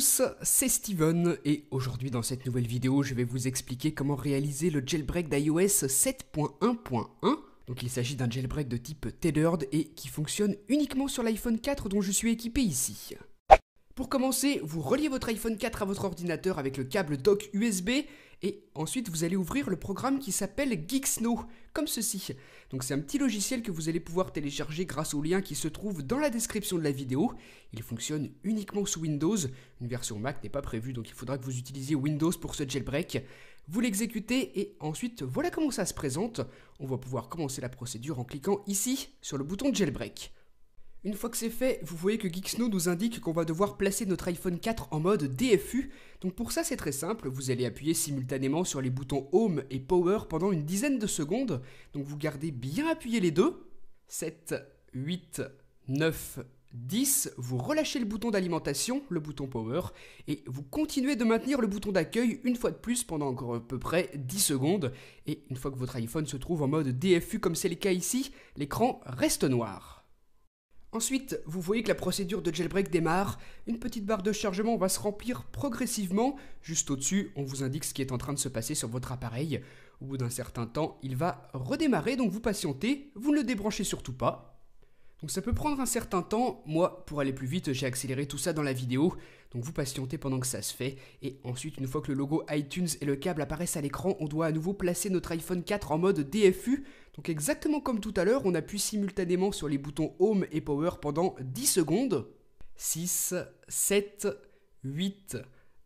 tous, c'est Steven et aujourd'hui dans cette nouvelle vidéo je vais vous expliquer comment réaliser le jailbreak d'iOS 7.1.1. Donc il s'agit d'un jailbreak de type tethered et qui fonctionne uniquement sur l'iPhone 4 dont je suis équipé ici. Pour commencer, vous reliez votre iPhone 4 à votre ordinateur avec le câble dock USB et ensuite vous allez ouvrir le programme qui s'appelle Geeksno, comme ceci. Donc c'est un petit logiciel que vous allez pouvoir télécharger grâce au lien qui se trouve dans la description de la vidéo. Il fonctionne uniquement sous Windows, une version Mac n'est pas prévue donc il faudra que vous utilisiez Windows pour ce jailbreak. Vous l'exécutez et ensuite voilà comment ça se présente. On va pouvoir commencer la procédure en cliquant ici sur le bouton jailbreak. Une fois que c'est fait, vous voyez que Geeksno nous indique qu'on va devoir placer notre iPhone 4 en mode DFU. Donc pour ça c'est très simple, vous allez appuyer simultanément sur les boutons Home et Power pendant une dizaine de secondes. Donc vous gardez bien appuyé les deux. 7, 8, 9, 10, vous relâchez le bouton d'alimentation, le bouton Power, et vous continuez de maintenir le bouton d'accueil une fois de plus pendant encore à peu près 10 secondes. Et une fois que votre iPhone se trouve en mode DFU comme c'est le cas ici, l'écran reste noir. Ensuite, vous voyez que la procédure de jailbreak démarre. Une petite barre de chargement va se remplir progressivement. Juste au-dessus, on vous indique ce qui est en train de se passer sur votre appareil. Au bout d'un certain temps, il va redémarrer, donc vous patientez, vous ne le débranchez surtout pas. Donc ça peut prendre un certain temps. Moi, pour aller plus vite, j'ai accéléré tout ça dans la vidéo. Donc vous patientez pendant que ça se fait. Et ensuite, une fois que le logo iTunes et le câble apparaissent à l'écran, on doit à nouveau placer notre iPhone 4 en mode DFU. Donc exactement comme tout à l'heure, on appuie simultanément sur les boutons Home et Power pendant 10 secondes. 6, 7, 8,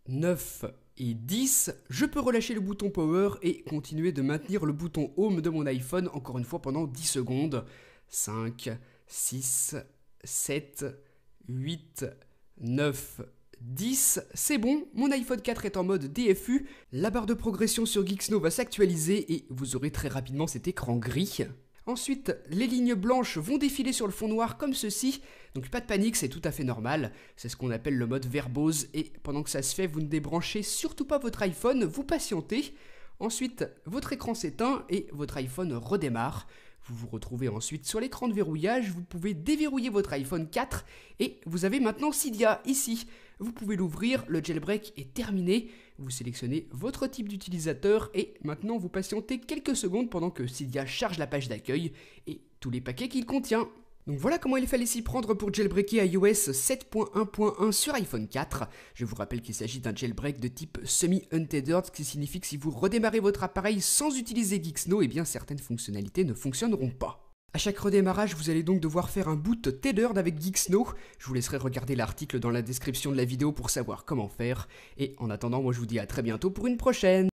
9 et 10. Je peux relâcher le bouton Power et continuer de maintenir le bouton Home de mon iPhone encore une fois pendant 10 secondes. 5, 6, 7, 8, 9, 10, c'est bon, mon iPhone 4 est en mode DFU, la barre de progression sur Geeksno va s'actualiser et vous aurez très rapidement cet écran gris. Ensuite, les lignes blanches vont défiler sur le fond noir comme ceci, donc pas de panique, c'est tout à fait normal, c'est ce qu'on appelle le mode verbose et pendant que ça se fait, vous ne débranchez surtout pas votre iPhone, vous patientez. Ensuite, votre écran s'éteint et votre iPhone redémarre. Vous vous retrouvez ensuite sur l'écran de verrouillage, vous pouvez déverrouiller votre iPhone 4 et vous avez maintenant Cydia ici. Vous pouvez l'ouvrir, le jailbreak est terminé, vous sélectionnez votre type d'utilisateur et maintenant vous patientez quelques secondes pendant que Cydia charge la page d'accueil et tous les paquets qu'il contient. Donc voilà comment il fallait s'y prendre pour jailbreaker iOS 7.1.1 sur iPhone 4. Je vous rappelle qu'il s'agit d'un jailbreak de type semi-untethered, ce qui signifie que si vous redémarrez votre appareil sans utiliser Geeksno, eh bien certaines fonctionnalités ne fonctionneront pas. A chaque redémarrage, vous allez donc devoir faire un boot tethered avec Geeksno. Je vous laisserai regarder l'article dans la description de la vidéo pour savoir comment faire. Et en attendant, moi je vous dis à très bientôt pour une prochaine.